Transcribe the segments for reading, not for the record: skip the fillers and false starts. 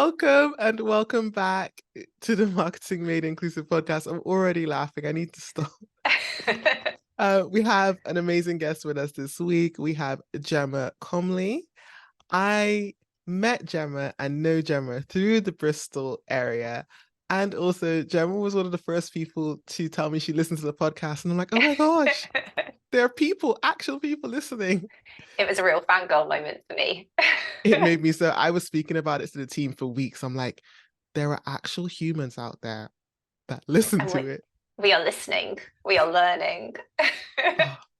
Welcome and welcome back to the Marketing Made Inclusive podcast. I'm already laughing. I need to stop. We have an amazing guest with us this week. We have Gemma Comley. I met Gemma and know Gemma through the Bristol area. And also, Gemma was one of the first people to tell me she listened to the podcast. And I'm like, oh my gosh, there are people, actual people listening. It was a real fangirl moment for me. It made me so. I was speaking about it to the team for weeks. I'm like, there are actual humans out there that listen to it. We are listening. We are learning.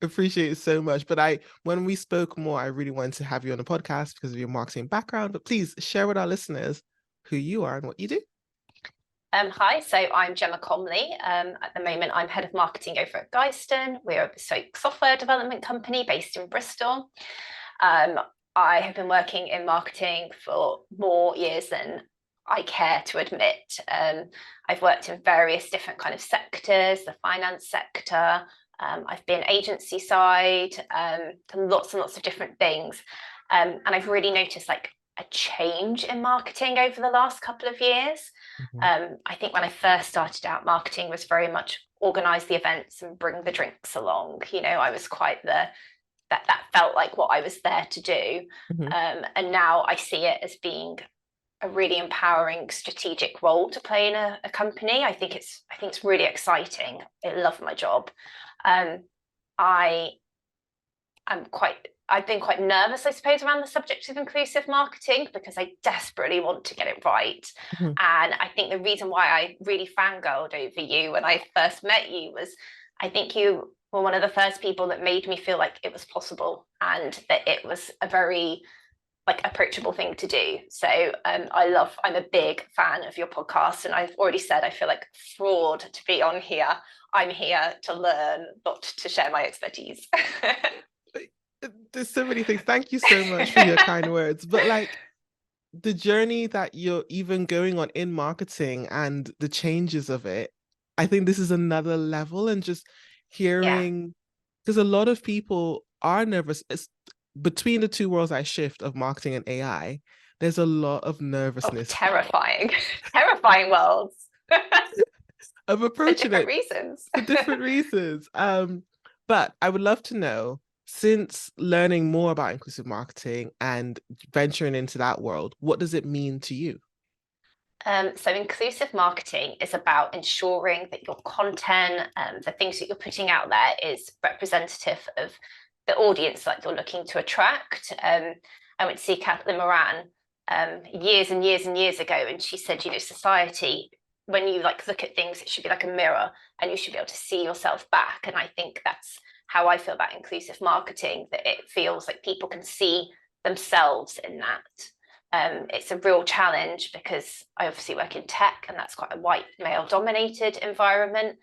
Appreciate it so much. But when we spoke more, I really wanted to have you on the podcast because of your marketing background. But please share with our listeners who you are and what you do. Hi, so I'm Gemma Comley. At the moment, I'm head of marketing over at Geiston. We're a bespoke software development company based in Bristol. I have been working in marketing for more years than I care to admit. I've worked in various different kind of sectors, the finance sector. I've been agency side, lots and lots of different things. And I've really noticed like a change in marketing over the last couple of years. I think when I first started out, marketing was very much organize the events and bring the drinks along. You know, I was quite that felt like what I was there to do. And now I see it as being a really empowering strategic role to play in a company. I think it's really exciting. I love my job. I've been quite nervous, I suppose, around the subject of inclusive marketing because I desperately want to get it right. And I think the reason why I really fangirled over you when I first met you was I think you were one of the first people that made me feel like it was possible and that it was a very like approachable thing to do. So I'm a big fan of your podcast, and I've already said I feel like fraud to be on here. I'm here to learn, not to share my expertise. There's so many things. Thank you so much for your kind words. But like the journey that you're even going on in marketing and the changes of it, I think this is another level. And just hearing, because a lot of people are nervous. It's between the two worlds I shift of marketing and AI, there's a lot of nervousness. Terrifying worlds. Of approaching for different reasons. But I would love to know, since learning more about inclusive marketing and venturing into that world, what does it mean to you? So inclusive marketing is about ensuring that your content, the things that you're putting out there is representative of the audience that you're looking to attract. I went to see Kathleen Moran years and years and years ago, and she said, you know, society, when you like look at things, it should be like a mirror and you should be able to see yourself back. And I think that's how I feel about inclusive marketing, that it feels like people can see themselves in that. It's a real challenge because I obviously work in tech and that's quite a white male dominated environment.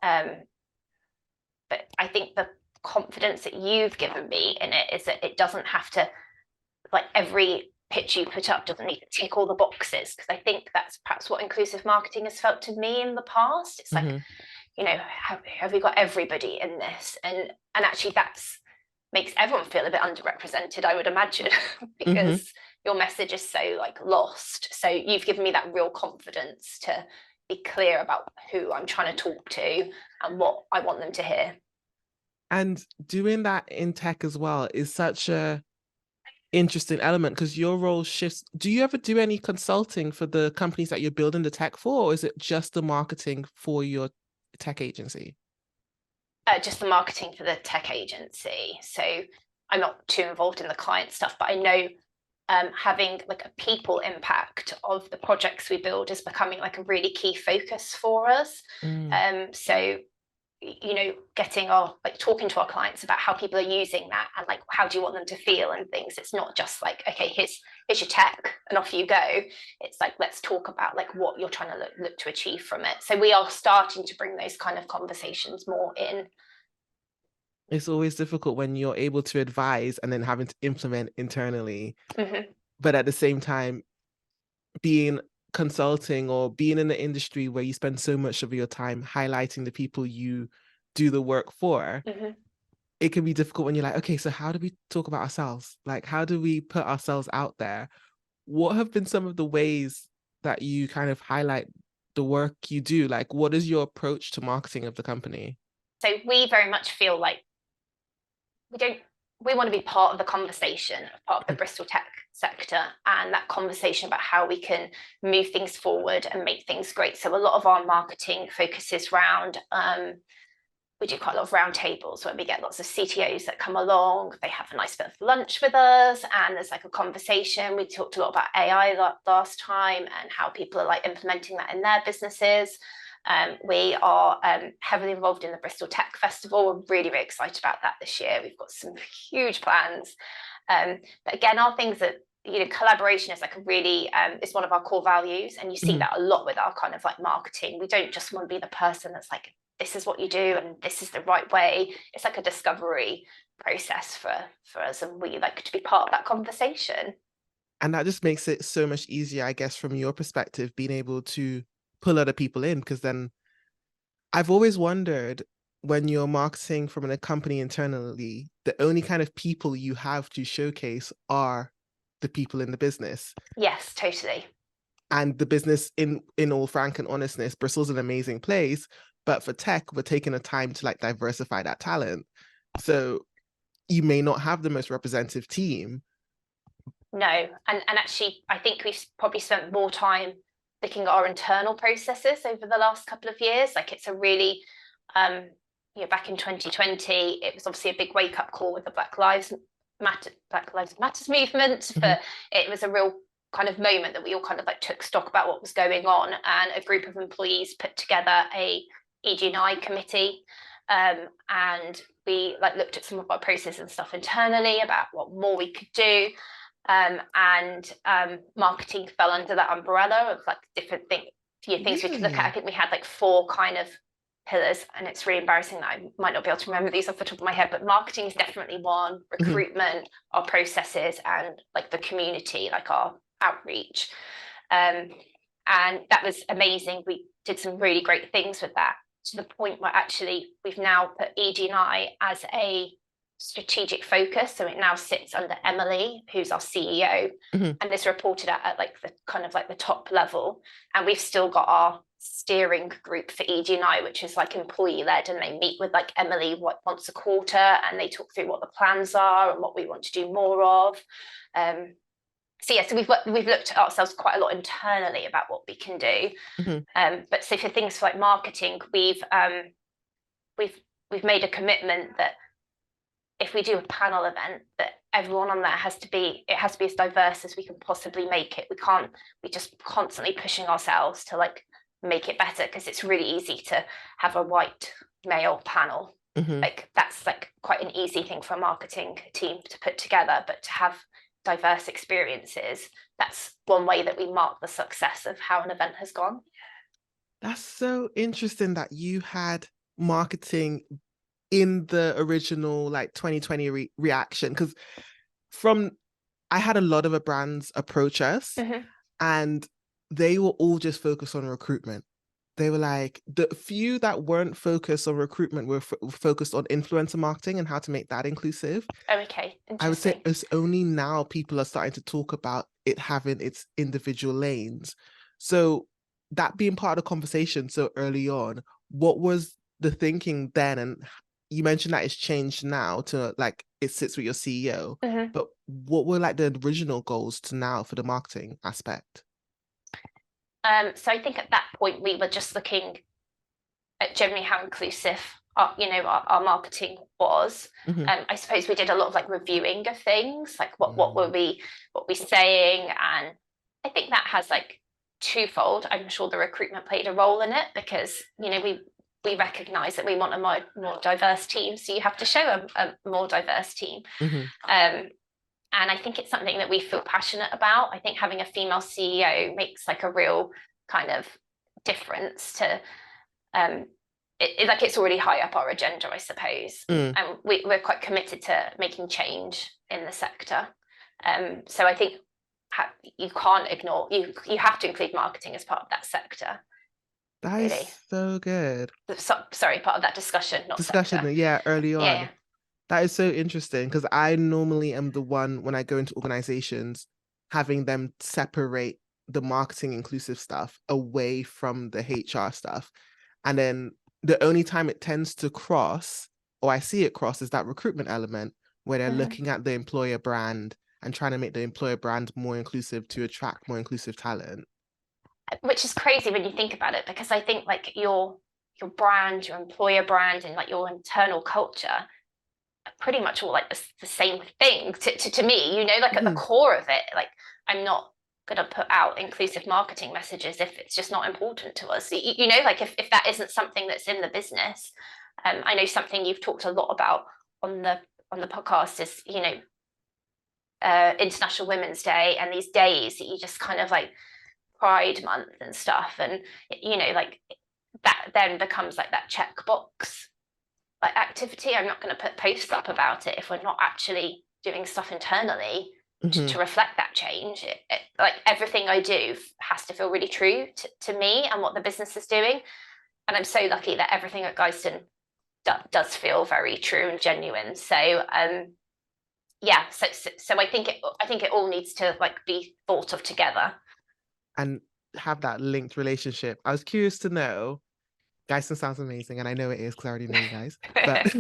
But I think the confidence that you've given me in it is that it doesn't have to, like every pitch you put up doesn't need to tick all the boxes, because I think that's perhaps what inclusive marketing has felt to me in the past. It's like, you know, have we got everybody in this? And actually that's makes everyone feel a bit underrepresented, I would imagine, because your message is so like lost. So you've given me that real confidence to be clear about who I'm trying to talk to and what I want them to hear. And doing that in tech as well is such a interesting element because your role shifts. Do you ever do any consulting for the companies that you're building the tech for, or is it just the marketing for your tech agency? Just the marketing for the tech agency. So I'm not too involved in the client stuff, but I know having like a people impact of the projects we build is becoming like a really key focus for us. So, you know, talking to our clients about how people are using that and like how do you want them to feel and things. It's not just like, okay, here's your tech and off you go. It's like, let's talk about like what you're trying to look to achieve from it. So we are starting to bring those kind of conversations more in. It's always difficult when you're able to advise and then having to implement internally. But at the same time, being consulting or being in the industry where you spend so much of your time highlighting the people you do the work for, it can be difficult when you're like, okay, so how do we talk about ourselves? Like, how do we put ourselves out there? what have been some of the ways that you kind of highlight the work you do? Like, what is your approach to marketing of the company? So we very much feel like we want to be part of the conversation, part of the Bristol tech sector, and that conversation about how we can move things forward and make things great. So a lot of our marketing focuses around, we do quite a lot of roundtables where we get lots of CTOs that come along, they have a nice bit of lunch with us, and there's like a conversation. We talked a lot about AI last time and how people are like implementing that in their businesses. We are heavily involved in the Bristol Tech Festival. We're really, really excited about that this year. We've got some huge plans. But again, our things that, collaboration is like a really, it's one of our core values. And you see that a lot with our kind of like marketing. We don't just want to be the person that's like, this is what you do and this is the right way. It's like a discovery process for us. And we like to be part of that conversation. And that just makes it so much easier, I guess, from your perspective, being able to pull other people in, because then I've always wondered, when you're marketing from a company internally, the only kind of people you have to showcase are the people in the business. Yes, totally. And the business, in all frank and honestness, Bristol's an amazing place, but for tech, we're taking the time to like diversify that talent. So you may not have the most representative team. No, and actually, I think we've probably spent more time looking at our internal processes over the last couple of years. Like it's a really, back in 2020, it was obviously a big wake-up call with the Black Lives Matters movement. But it was a real kind of moment that we all kind of like took stock about what was going on, and a group of employees put together a ED&I committee, and we like looked at some of our processes and stuff internally about what more we could do. And marketing fell under that umbrella of like different things we could look at. I think we had like 4 kind of pillars, and it's really embarrassing that I might not be able to remember these off the top of my head, but marketing is definitely one, recruitment, our processes, and like the community, like our outreach. And that was amazing. We did some really great things with that, to the point where actually we've now put ED&I as a strategic focus. So it now sits under Emily, who's our CEO, and is reported at like the kind of like the top level. And we've still got our steering group for ED&I, which is like employee led, and they meet with like Emily once a quarter, and they talk through what the plans are and what we want to do more of. So we've looked at ourselves quite a lot internally about what we can do. But so for things like marketing, we've made a commitment that if we do a panel event, that everyone on there has to be as diverse as we can possibly make it. We can't be just constantly pushing ourselves to like make it better, because it's really easy to have a white male panel. Like that's like quite an easy thing for a marketing team to put together, but to have diverse experiences, that's one way that we mark the success of how an event has gone. That's so interesting that you had marketing in the original like 2020 reaction, because I had a lot of brands approach us, and they were all just focused on recruitment. They were like, the few that weren't focused on recruitment were focused on influencer marketing and how to make that inclusive. Oh, okay. I would say it's only now people are starting to talk about it having its individual lanes. So that being part of the conversation so early on, what was the thinking then? And you mentioned that it's changed now to like it sits with your CEO, but what were like the original goals to now for the marketing aspect? So I think at that point we were just looking at generally how inclusive our marketing was. I suppose we did a lot of like reviewing of things, like what were we saying, and I think that has like twofold. I'm sure the recruitment played a role in it, because we recognize that we want a more diverse team, so you have to show a more diverse team. And I think it's something that we feel passionate about. I think having a female CEO makes like a real kind of difference to it's already high up our agenda, I suppose. And we're quite committed to making change in the sector. So I think you can't ignore, you have to include marketing as part of that sector. That really is so good. Sorry, part of that discussion, not sector. Yeah, early on. Yeah. That is so interesting, because I normally am the one, when I go into organizations, having them separate the marketing inclusive stuff away from the HR stuff. And then the only time it tends to cross, or I see it cross, is that recruitment element where they're looking at the employer brand and trying to make the employer brand more inclusive to attract more inclusive talent. Which is crazy when you think about it, because I think like your brand, your employer brand, and like your internal culture are pretty much all like the same thing to me, you know, like at the core of it. Like, I'm not going to put out inclusive marketing messages if it's just not important to us, you know, like if that isn't something that's in the business. I know something you've talked a lot about on the podcast is, you know, International Women's Day and these days that you just kind of like Pride Month and stuff, and you know, like that then becomes like that checkbox like activity. I'm not going to put posts up about it if we're not actually doing stuff internally to reflect that change. Like everything I do has to feel really true to me and what the business is doing, and I'm so lucky that everything at Guyston does feel very true and genuine. So yeah, so I think it all needs to like be thought of together and have that linked relationship. I was curious to know, Guyston sounds amazing, and I know it is because I already know you guys, but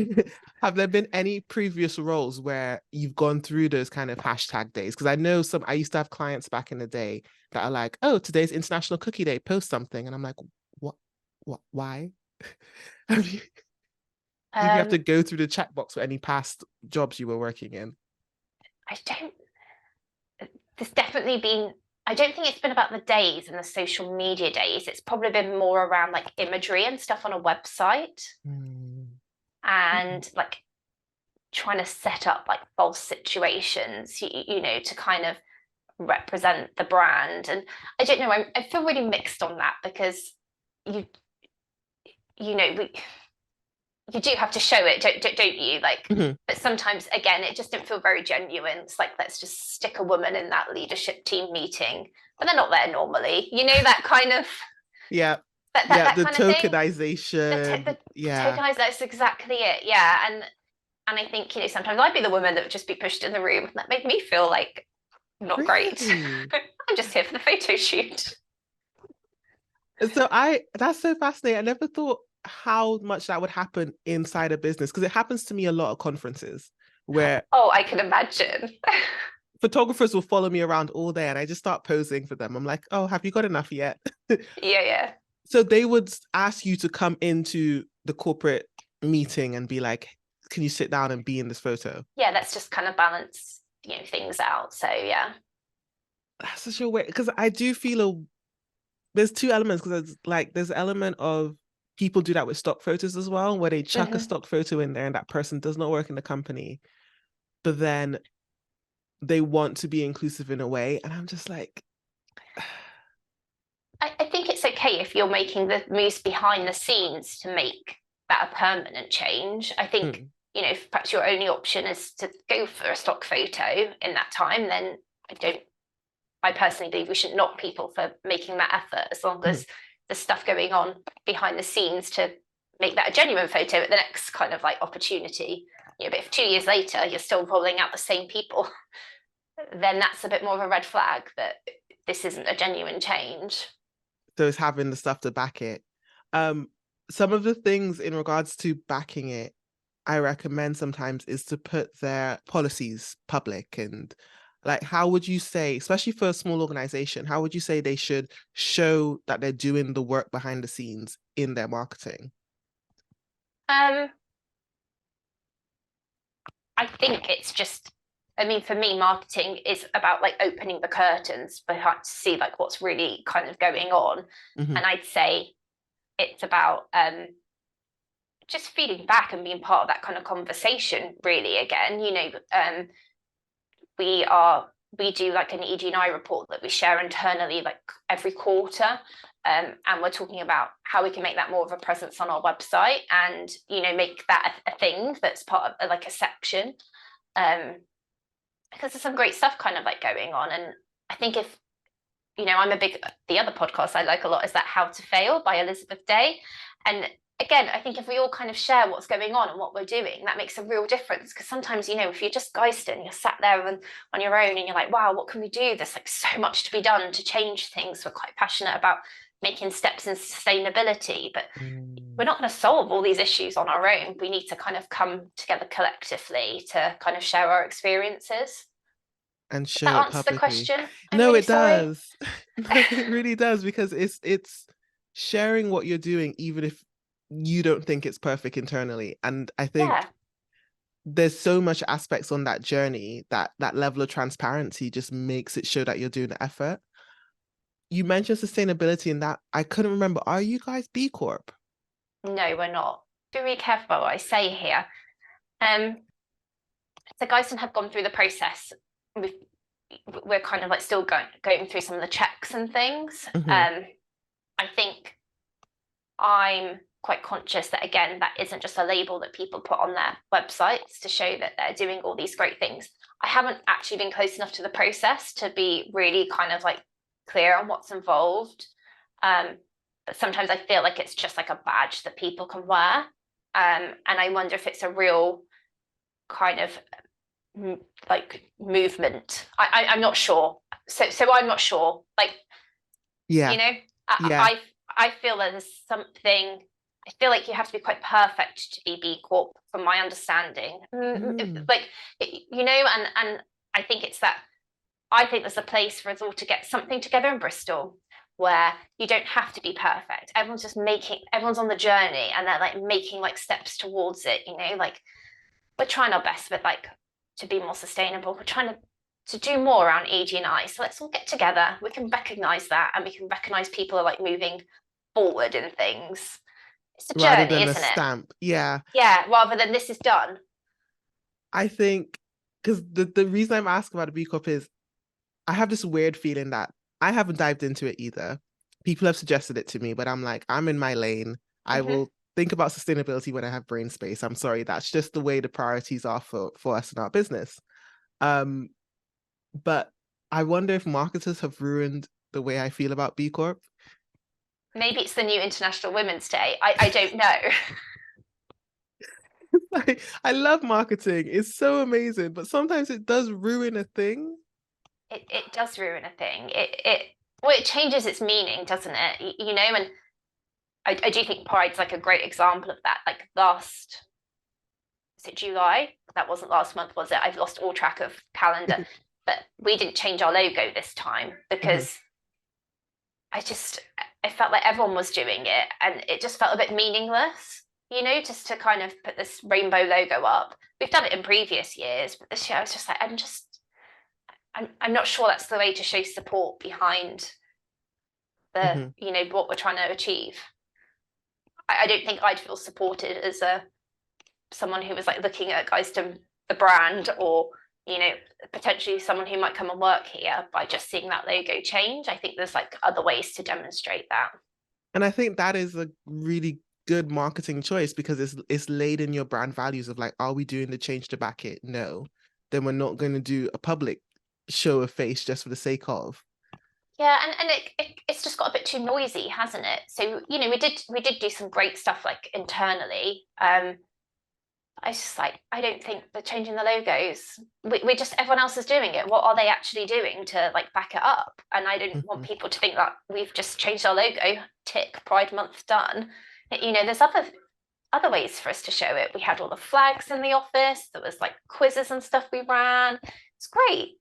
have there been any previous roles where you've gone through those kind of hashtag days? Because I know I used to have clients back in the day that are like, oh, today's International Cookie Day, post something. And I'm like, what, why? Did you have to go through the chat box for any past jobs you were working in? There's definitely been, I don't think it's been about the days and the social media days. It's probably been more around like imagery and stuff on a website and like trying to set up like false situations, you know, to kind of represent the brand. And I don't know, I feel really mixed on that, because you know, you do have to show it, don't you? Like, but sometimes again, it just didn't feel very genuine. It's like, let's just stick a woman in that leadership team meeting, but they're not there normally. You know, that kind of that the kind tokenization. The tokenization. That's exactly it. Yeah, and I think, you know, sometimes I'd be the woman that would just be pushed in the room, and that made me feel like not great. I'm just here for the photo shoot. So that's so fascinating. I never thought how much that would happen inside a business, because it happens to me a lot at conferences where I can imagine. Photographers will follow me around all day and I just start posing for them. I'm like, oh, have you got enough yet? Yeah. So they would ask you to come into the corporate meeting and be like, can you sit down and be in this photo? Yeah, let's just kind of balance, you know, things out. So yeah. That's such a way, because I do feel there's two elements, because there's an element of people do that with stock photos as well, where they chuck a stock photo in there and that person does not work in the company, but then they want to be inclusive in a way. And I'm just like, I think it's okay if you're making the moves behind the scenes to make that a permanent change. I think, you know, if perhaps your only option is to go for a stock photo in that time, then I personally believe we shouldn't knock people for making that effort, as long as there's stuff going on behind the scenes to make that a genuine photo at the next kind of like opportunity. You know, but if 2 years later you're still rolling out the same people, then that's a bit more of a red flag that this isn't a genuine change. So it's having the stuff to back it. Some of the things in regards to backing it, I recommend sometimes is to put their policies public. And like, how would you say, especially for a small organization, how would you say they should show that they're doing the work behind the scenes in their marketing? I think it's just, I mean, for me, marketing is about like opening the curtains behind to see like what's really kind of going on. And I'd say it's about just feeding back and being part of that kind of conversation, really. Again, you know, we do like an ED&I report that we share internally like every quarter. And we're talking about how we can make that more of a presence on our website and, you know, make that a thing that's part of like a section. Because there's some great stuff kind of like going on. And I think if, you know, the other podcast I like a lot is that How to Fail by Elizabeth Day. And again, I think if we all kind of share what's going on and what we're doing, that makes a real difference. Because sometimes, if you're just Geiston, you're sat there on your own and you're like, wow, what can we do? There's like so much to be done to change things. We're quite passionate about making steps in sustainability, but we're not going to solve all these issues on our own. We need to kind of come together collectively to kind of share our experiences. And Does show that it answer the publicly. question? I'm No, really it sorry. does. No, it really does, because it's sharing what you're doing, even if you don't think it's perfect internally. And I think Yeah. there's so much aspects on that journey that that level of transparency just makes it show that you're doing the effort. You mentioned sustainability, and that I couldn't remember. Are you guys B Corp? No, we're not. Be really careful about what I say here. So Geisen have gone through the process. We're kind of like still going through some of the checks and things. Mm-hmm. I think I'm quite conscious that, again, that isn't just a label that people put on their websites to show that they're doing all these great things. I haven't actually been close enough to the process to be really kind of like clear on what's involved. But sometimes I feel like it's just like a badge that people can wear. And I wonder if it's a real kind of like movement. I'm not sure. So I'm not sure. Like, Yeah. Yeah. I feel that there's something. I feel like you have to be quite perfect to be B Corp, from my understanding. Mm. Like, and I think it's that. I think there's a place for us all to get something together in Bristol where you don't have to be perfect. Everyone's on the journey and they're like making like steps towards it. Like we're trying our best with like to be more sustainable. We're trying to do more around ED&I. So let's all get together. We can recognize that, and we can recognize people are like moving forward in things. It's a Rather journey, than a isn't it? stamp. Yeah. Yeah, rather than this is done. I think because the reason I'm asking about the B Corp is I have this weird feeling that I haven't dived into it either. People have suggested it to me, but I'm like, I'm in my lane. I Mm-hmm. will think about sustainability when I have brain space. I'm sorry, that's just the way the priorities are for us in our business. Um, but I wonder if marketers have ruined the way I feel about B Corp. Maybe it's the new International Women's Day. I don't know. I love marketing. It's so amazing, but sometimes it does ruin a thing. It does ruin a thing. It changes its meaning, doesn't it? And I do think Pride's like a great example of that. Like is it July? That wasn't last month, was it? I've lost all track of calendar. But we didn't change our logo this time Mhm. because I felt like everyone was doing it and it just felt a bit meaningless, just to kind of put this rainbow logo up. We've done it in previous years, but this year I was just like, I'm not sure that's the way to show support behind the, Mhm. what we're trying to achieve. I don't think I'd feel supported as someone who was like looking at Geiston, the brand, or potentially someone who might come and work here by just seeing that logo change. I think there's like other ways to demonstrate that. And I think that is a really good marketing choice because it's laid in your brand values of like, are we doing the change to back it? No. Then we're not going to do a public show of face just for the sake of. Yeah, and it's just got a bit too noisy, hasn't it? So we did do some great stuff like internally. I was just like, I don't think they're changing the logos. We just everyone else is doing it. What are they actually doing to like back it up? And I didn't want Mhm. people to think that we've just changed our logo. Tick, Pride Month done. There's other ways for us to show it. We had all the flags in the office. There was like quizzes and stuff we ran. It's great,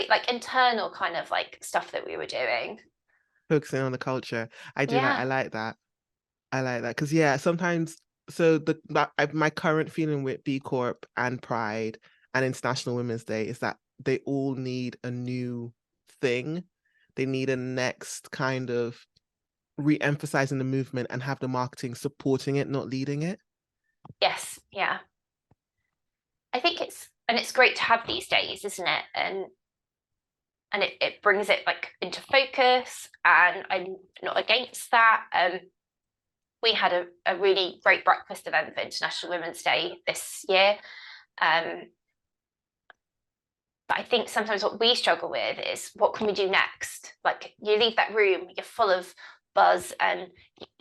like internal kind of like stuff that we were doing. Focusing on the culture. I do like, Yeah. I like that. I like that because yeah, sometimes so my current feeling with B Corp and Pride and International Women's Day is that they all need a new thing. They need a next kind of re-emphasizing the movement and have the marketing supporting it, not leading it. Yes. Yeah. I think it's great to have these days, isn't it? And it brings it like into focus, and I'm not against that. We had a really great breakfast event for International Women's Day this year. But I think sometimes what we struggle with is what can we do next? Like you leave that room, you're full of buzz and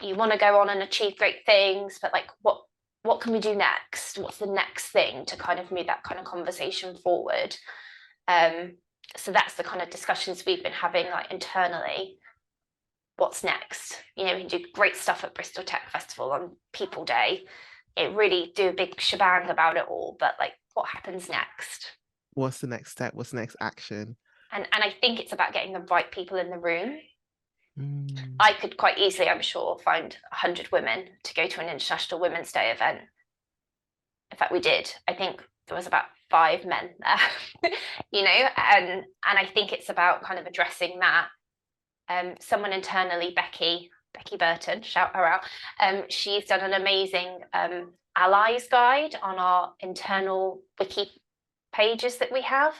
you want to go on and achieve great things, but like what can we do next? What's the next thing to kind of move that kind of conversation forward? So that's the kind of discussions we've been having like internally. What's next? You know, we do great stuff at Bristol Tech Festival on People Day. It really do a big shebang about it all, but like what happens next? What's the next step? What's the next action? And I think it's about getting the right people in the room. Mm. I could quite easily, I'm sure, find 100 women to go to an International Women's Day event. In fact, we did. I think there was about 5 men there, you know, and I think it's about kind of addressing that. Someone internally, Becky Burton, shout her out. She's done an amazing allies guide on our internal wiki pages that we have.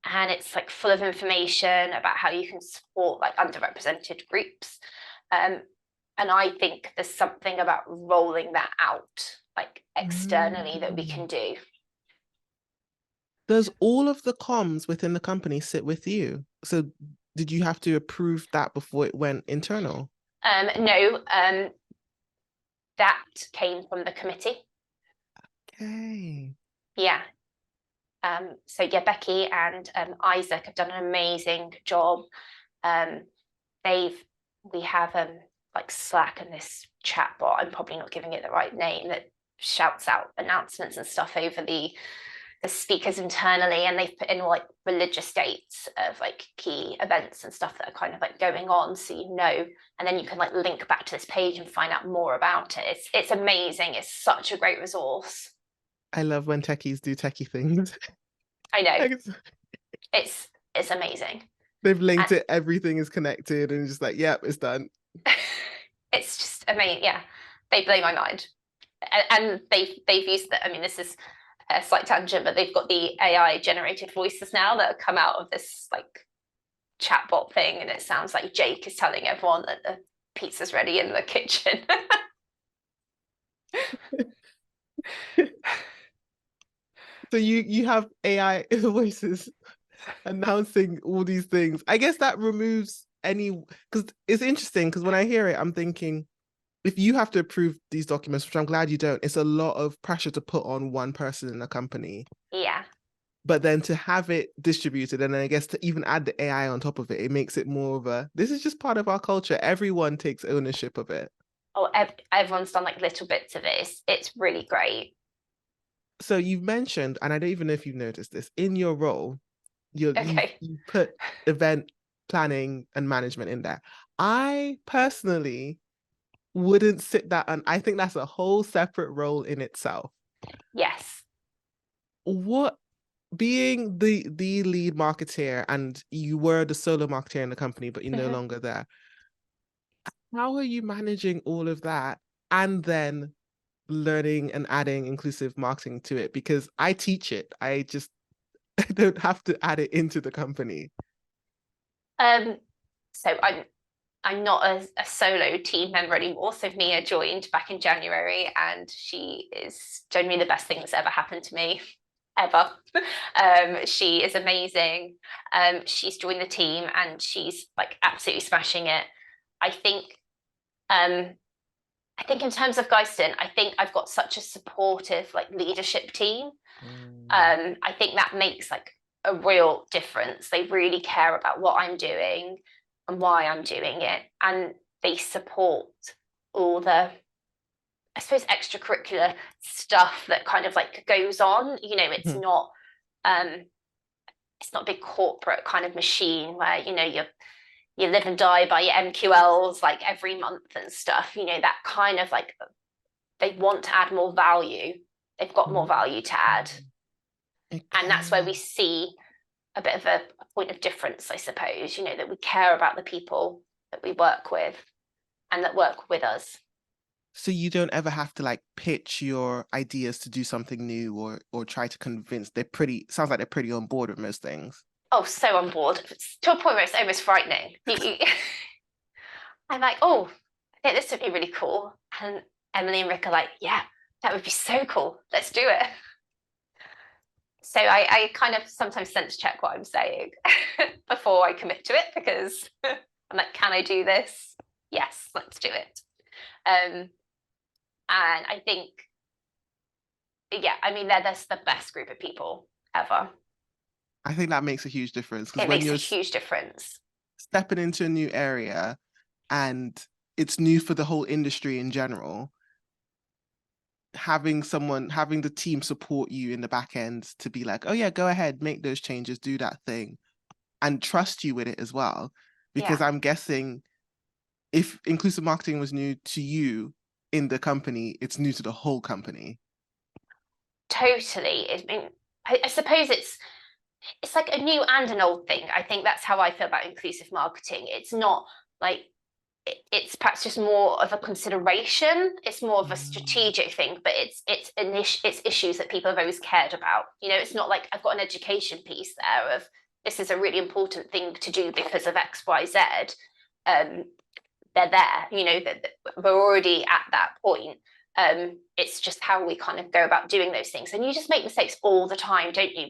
And it's like full of information about how you can support like underrepresented groups. And I think there's something about rolling that out like externally that we can do. Does all of the comms within the company sit with you? So did you have to approve that before it went internal? No, that came from the committee. Okay. Yeah. So yeah, Becky and Isaac have done an amazing job. We have like Slack and this chat bot, I'm probably not giving it the right name, that shouts out announcements and stuff over the speakers internally, and they've put in like religious dates of like key events and stuff that are kind of like going on, so you know, and then you can like link back to this page and find out more about it. It's amazing. It's such a great resource. I love when techies do techie things. I know. It's amazing. They've linked it, everything is connected, and just like, yep, it's done. It's just amazing. Yeah, they blow my mind. And they've used that. I mean, this is a slight tangent, but they've got the AI generated voices now that have come out of this like chatbot thing, and it sounds like Jake is telling everyone that the pizza's ready in the kitchen. So you have AI voices announcing all these things. I guess that removes any, because it's interesting, because when I hear it, I'm thinking, if you have to approve these documents, which I'm glad you don't, it's a lot of pressure to put on one person in a company. Yeah. But then to have it distributed, and then I guess to even add the AI on top of it, it makes it more of a, this is just part of our culture. Everyone takes ownership of it. Oh, everyone's done like little bits of it. It's really great. So you've mentioned, and I don't even know if you've noticed this, in your role, you put event planning and management in there. I personally wouldn't sit that, and I think that's a whole separate role in itself. Yes. What, being the lead marketeer, and you were the solo marketeer in the company, but you're no longer there, how are you managing all of that and then learning and adding inclusive marketing to it? Because I teach it, I don't have to add it into the company. So I'm not a solo team member anymore. So Mia joined back in January, and she is genuinely the best thing that's ever happened to me, ever. She is amazing. She's joined the team, and she's like absolutely smashing it. I think in terms of Geiston, I think I've got such a supportive like leadership team. I think that makes like a real difference. They really care about what I'm doing and why I'm doing it, and they support all the, I suppose, extracurricular stuff that kind of like goes on. You know, it's not a big corporate kind of machine where, you know, you live and die by your MQLs like every month and stuff. You know, that kind of like, they want to add more value. They've got more value to add. And that's where we see a bit of a point of difference, I suppose, you know, that we care about the people that we work with and that work with us. So you don't ever have to like pitch your ideas to do something new or try to convince. Sounds like they're pretty on board with most things. Oh, so on board, to a point where it's almost frightening. I'm like, oh, I think this would be really cool. And Emily and Rick are like, yeah, that would be so cool. Let's do it. So I kind of sometimes sense check what I'm saying before I commit to it, because I'm like, can I do this? Yes, let's do it. And I think, yeah, I mean, they're the best group of people ever. I think that makes a huge difference because It when makes a you're huge difference. stepping into a new area and it's new for the whole industry in general, having the team support you in the back end to be like, oh yeah, go ahead, make those changes, do that thing, and trust you with it as well. Because Yeah, I'm guessing if inclusive marketing was new to you in the company, it's new to the whole company. totally. I mean, I suppose it's like a new and an old thing. I think that's how I feel about inclusive marketing. It's not like it's perhaps just more of a consideration. It's more of a strategic thing, but it's issues that people have always cared about. It's not like I've got an education piece there of this is a really important thing to do because of X, Y, Z. They're there. That we're already at that point. It's just how we kind of go about doing those things, and you just make mistakes all the time, don't you?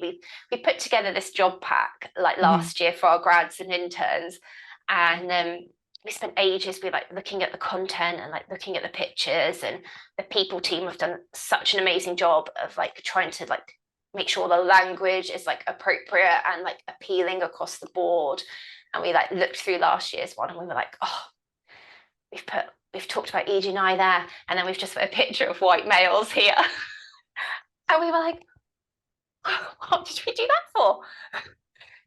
We put together this job pack like last year for our grads and interns, and we spent ages like looking at the content and like looking at the pictures, and the people team have done such an amazing job of like trying to like make sure the language is like appropriate and like appealing across the board. And we like looked through last year's one and we were like, oh, we've talked about ED&I there, and then we've just put a picture of white males here. And we were like, what did we do that for?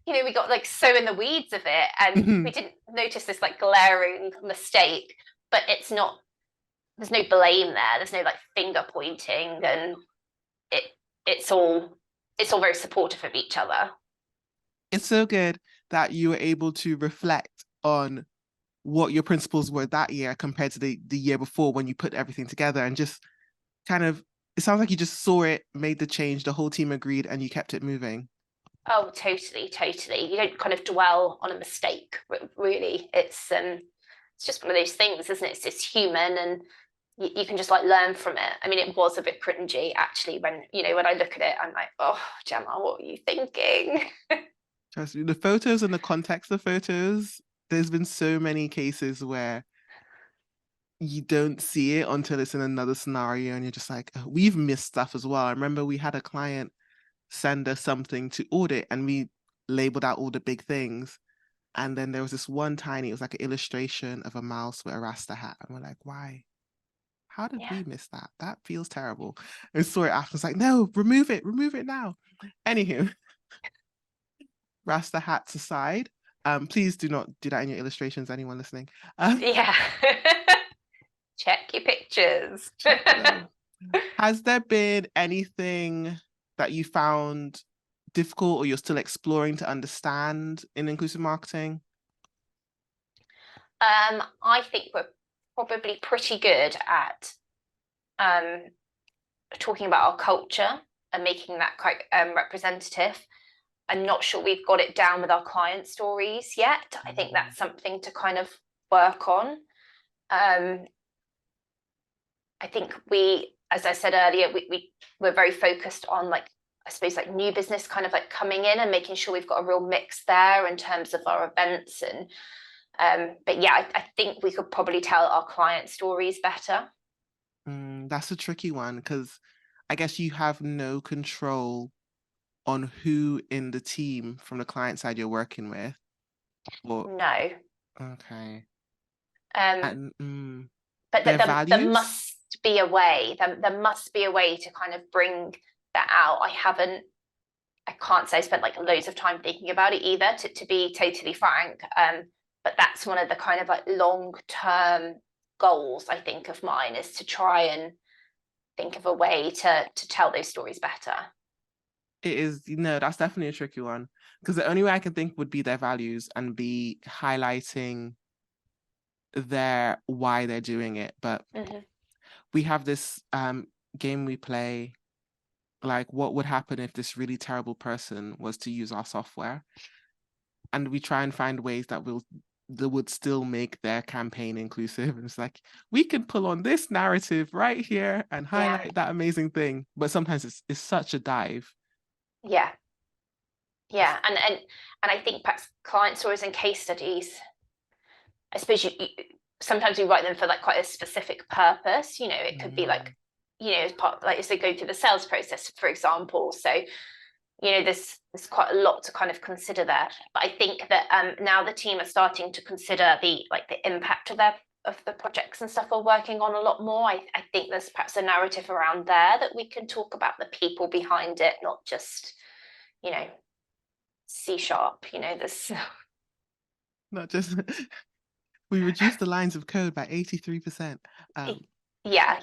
We got like so in the weeds of it, and we didn't notice this like glaring mistake, but there's no blame there. There's no like finger pointing, and it's all very supportive of each other. It's so good that you were able to reflect on what your principles were that year compared to the year before when you put everything together, and just kind of, it sounds like you just saw it, made the change, the whole team agreed, and you kept it moving. Oh, totally. You don't kind of dwell on a mistake, really. It's just one of those things, isn't it? It's human, and you can just like learn from it. I mean, it was a bit cringy actually when I look at it, I'm like, oh, Gemma, what were you thinking? Trust me, the photos and the context of photos, there's been so many cases where you don't see it until it's in another scenario and you're just like, oh, we've missed stuff as well. I remember we had a client send us something to audit and we labeled out all the big things. And then there was this one tiny, it was like an illustration of a mouse with a Rasta hat. And we're like, why? How did we miss that? That feels terrible. And saw it after, it's like, no, remove it now. Anywho, Rasta hats aside, please do not do that in your illustrations, anyone listening. Yeah. Check your pictures. Has there been anything that you found difficult or you're still exploring to understand in inclusive marketing? I think we're probably pretty good at talking about our culture and making that quite representative. I'm not sure we've got it down with our client stories yet. I think that's something to kind of work on. I think as I said earlier, we're very focused on like, I suppose like new business kind of like coming in and making sure we've got a real mix there in terms of our events. And but yeah, I think we could probably tell our client stories better. That's a tricky one because I guess you have no control on who in the team from the client side you're working with. Or No. okay. But there must be a way. There must be a way to kind of bring that out. I can't say I spent like loads of time thinking about it either, to be totally frank. But that's one of the kind of like long-term goals, I think, of mine, is to try and think of a way to tell those stories better. It is, that's definitely a tricky one because the only way I can think would be their values and be highlighting why they're doing it. But we have this game we play, like what would happen if this really terrible person was to use our software, and we try and find ways that would still make their campaign inclusive. And it's like, we can pull on this narrative right here and highlight that amazing thing, but sometimes it's such a dive. Yeah and I think perhaps client stories and case studies I suppose sometimes we write them for like quite a specific purpose. It could be like, as part, like as they go through the sales process, for example. So, there's quite a lot to kind of consider there. But I think that now the team are starting to consider the impact of the projects and stuff we're working on a lot more. I think there's perhaps a narrative around there that we can talk about the people behind it, not just, C#, this. Not just we reduced the lines of code by 83%. Yeah,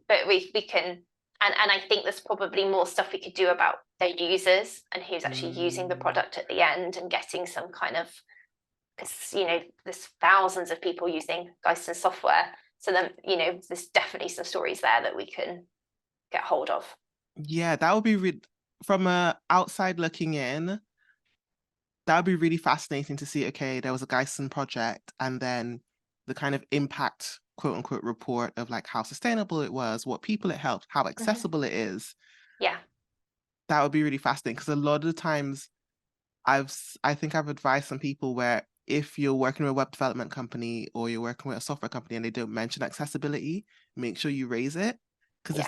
but we can, and I think there's probably more stuff we could do about their users and who's actually using the product at the end, and getting some kind of, because there's thousands of people using Geisten software, so then there's definitely some stories there that we can get hold of. Yeah, that would be from a outside looking in, that would be really fascinating to see. Okay, there was a Geisten project, and then the kind of impact, quote unquote, report of like how sustainable it was, what people it helped, how accessible it is. Yeah, that would be really fascinating, because a lot of the times I think I've advised some people where if you're working with a web development company or you're working with a software company and they don't mention accessibility, make sure you raise it, because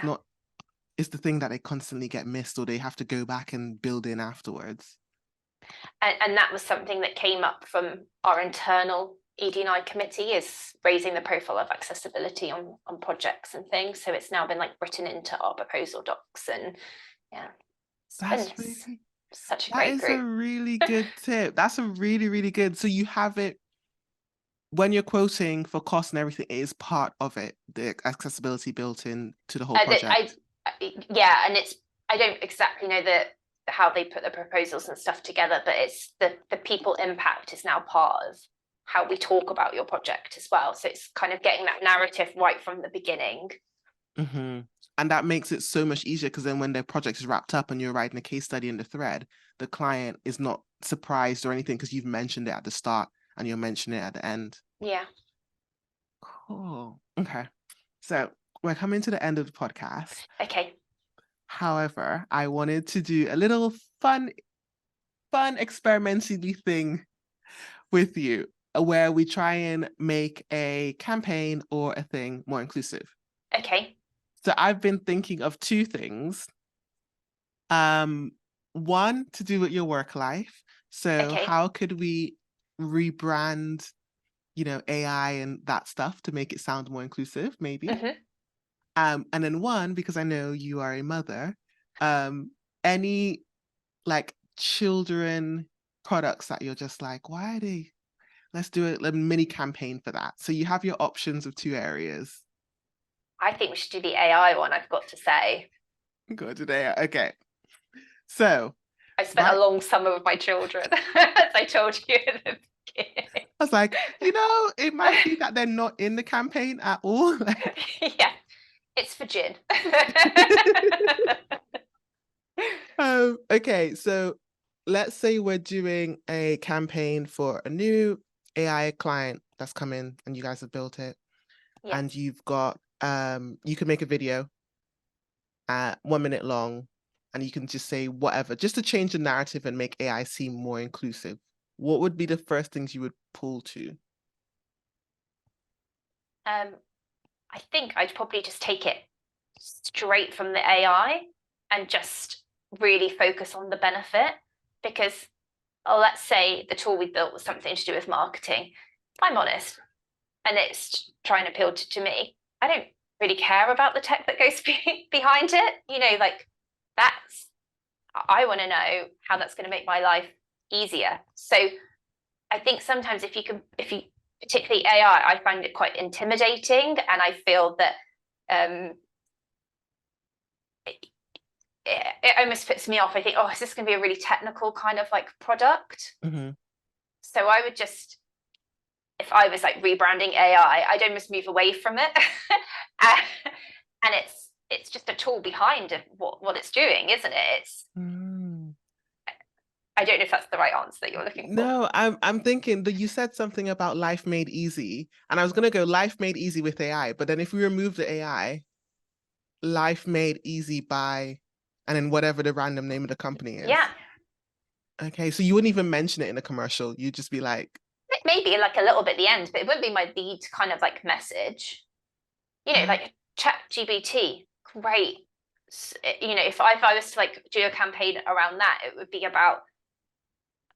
it's the thing that they constantly get missed, or they have to go back and build in afterwards. And that was something that came up from our internal ED&I committee, is raising the profile of accessibility on projects and things. So it's now been like written into our proposal docs, and yeah, That's really, such a great group. That is a really good tip. That's a really, really good. So you have it when you're quoting for cost and everything, it is part of it, the accessibility built in to the whole project. Yeah, and I don't exactly know how they put the proposals and stuff together, but it's the people impact is now part of how we talk about your project as well. So it's kind of getting that narrative right from the beginning. Mm-hmm. And that makes it so much easier, because then when the project is wrapped up and you're writing a case study in the thread, the client is not surprised or anything, because you've mentioned it at the start and you'll mention it at the end. Yeah. Cool. Okay. So we're coming to the end of the podcast. Okay. However, I wanted to do a little fun experimentally thing with you, where we try and make a campaign or a thing more inclusive. Okay. So I've been thinking of two things. One, to do with your work life. So how could we rebrand, AI and that stuff to make it sound more inclusive, maybe? And then one, because I know you are a mother, any like children products that you're just like, why are they? Let's do a mini campaign for that. So you have your options of two areas. I think we should do the AI one, I've got to say. Go to the AI. Okay. So I spent a long summer with my children, as I told you at the beginning. I was like, it might be that they're not in the campaign at all. Yeah, it's for gin. Okay, so let's say we're doing a campaign for a new AI client that's coming, and you guys have built it. Yes. And you've got, you can make a video 1 minute long, and you can just say whatever, just to change the narrative and make AI seem more inclusive. What would be the first things you would pull to? I think I'd probably just take it straight from the AI and just really focus on the benefit, because let's say the tool we built was something to do with marketing. If I'm honest, and it's trying to appeal to me, I don't really care about the tech that goes behind it. Like I want to know how that's going to make my life easier. So I think sometimes if you particularly AI, I find it quite intimidating, and I feel that it almost puts me off. I think, is this going to be a really technical kind of like product? So I would just, if I was like rebranding AI, I'd almost move away from it. And it's just a tool behind what it's doing, isn't it? I don't know if that's the right answer that you're looking for. No, I'm thinking that you said something about life made easy, and I was going to go life made easy with AI, but then if we remove the AI, life made easy by, and then whatever the random name of the company is. Yeah. Okay, so you wouldn't even mention it in a commercial. You'd just be like, maybe like a little bit at the end, but it wouldn't be my lead kind of like message. Like ChatGPT, great. If I was to like do a campaign around that, it would be about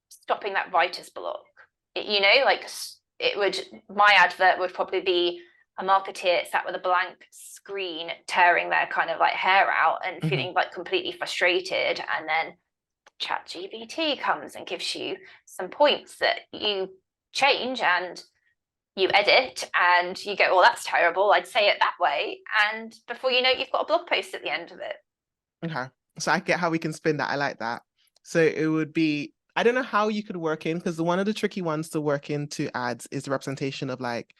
stopping that writer's block. Like my advert would probably be a marketeer sat with a blank screen, tearing their kind of like hair out and feeling like completely frustrated, and then ChatGPT comes and gives you some points that you change and you edit and you go, oh, that's terrible, I'd say it that way, and before you know it, you've got a blog post at the end of it. Okay, so I get how we can spin that. I like that. So it would be, I don't know how you could work in, because one of the tricky ones to work into ads is the representation of like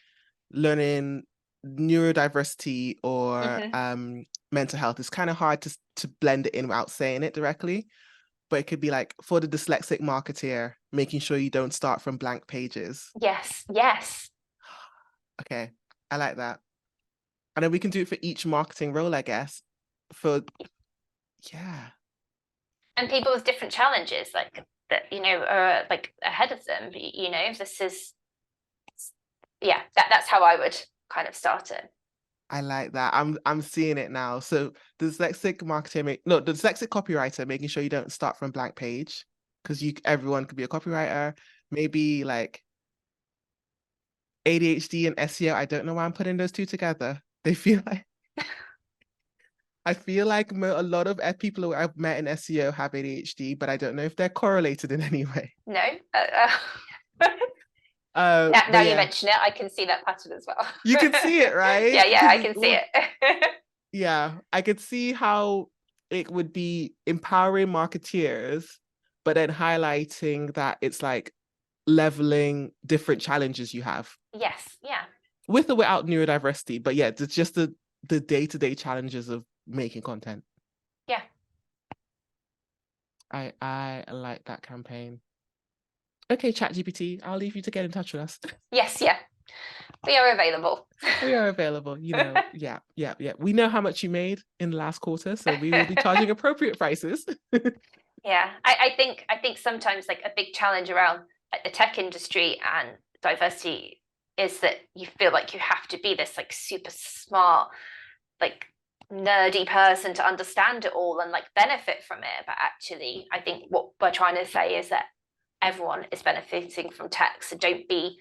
learning neurodiversity or mental health. It's kind of hard to blend it in without saying it directly, but it could be like for the dyslexic marketeer, making sure you don't start from blank pages. Yes. Okay, I like that. And then we can do it for each marketing role, I guess. Yeah. And people with different challenges, like that, are like ahead of them. This is, that's how I would kind of start it. I like that. I'm seeing it now. So the dyslexic marketer, the dyslexic copywriter, making sure you don't start from blank page, because everyone could be a copywriter. Maybe like ADHD and SEO. I don't know why I'm putting those two together. They feel like I feel like a lot of people who I've met in SEO have ADHD, but I don't know if they're correlated in any way. No. Now you mention it, I can see that pattern as well. You can see it, right? Yeah, I can see it. Yeah, I could see how it would be empowering marketeers, but then highlighting that it's like leveling different challenges you have. Yes, yeah. With or without neurodiversity, but yeah, it's just the day-to-day challenges of making content. Yeah. I like that campaign. Okay, ChatGPT, I'll leave you to get in touch with us. Yes, yeah. We are available. We are available, yeah. We know how much you made in the last quarter, so we will be charging appropriate prices. Yeah, I think sometimes like a big challenge around like the tech industry and diversity is that you feel like you have to be this like super smart, like nerdy person to understand it all and like benefit from it. But actually, I think what we're trying to say is that everyone is benefiting from tech, so don't be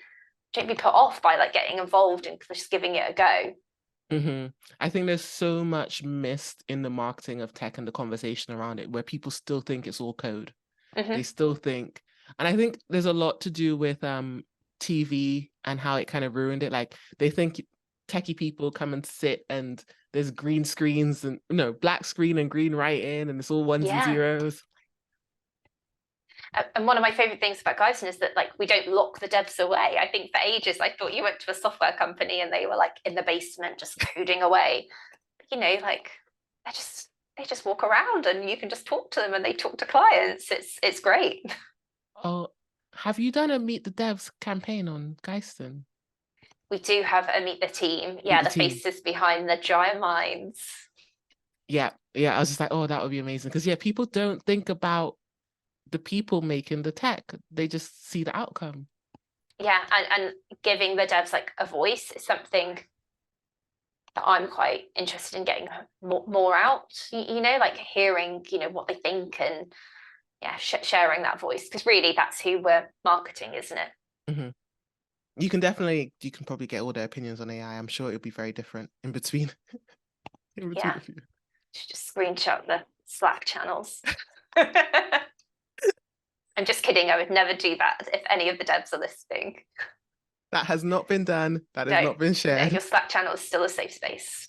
put off by like getting involved and just giving it a go. I think there's so much missed in the marketing of tech and the conversation around it, where people still think it's all code. They still think, and I think there's a lot to do with TV and how it kind of ruined it. Like they think techie people come and sit and there's green screens and black screen and green writing and it's all ones and zeros. And one of my favorite things about Geisten is that like we don't lock the devs away. I think for ages I thought you went to a software company and they were like in the basement just coding away. Like they just walk around and you can just talk to them and they talk to clients. It's great. Oh, have you done a Meet the Devs campaign on Geisten? We do have a Meet the Team. Yeah, the faces behind the giant minds. Yeah. I was just like, oh, that would be amazing. Because people don't think about the people making the tech. They just see the outcome. Yeah, and giving the devs like a voice is something that I'm quite interested in getting more out, like hearing, what they think and sharing that voice, because really that's who we're marketing, isn't it? You can probably get all their opinions on AI. I'm sure it'll be very different in between. Yeah, just screenshot the Slack channels. I'm just kidding. I would never do that if any of the devs are listening. That has not been done. That has not been shared. Your Slack channel is still a safe space.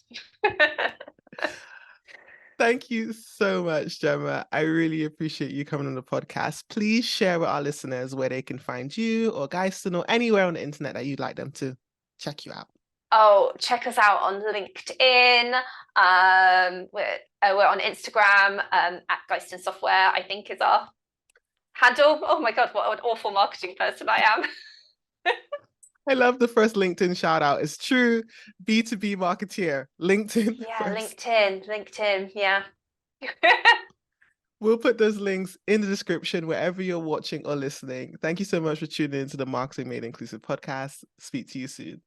Thank you so much, Gemma. I really appreciate you coming on the podcast. Please share with our listeners where they can find you or Geisten or anywhere on the internet that you'd like them to check you out. Oh, check us out on LinkedIn. We're on Instagram at Geisten Software, I think is our handle. Oh my God, what an awful marketing person I am. I love the first LinkedIn shout out. It's true. B2B marketeer. LinkedIn. Yeah, first. LinkedIn. Yeah. We'll put those links in the description wherever you're watching or listening. Thank you so much for tuning into the Marketing Made Inclusive podcast. Speak to you soon.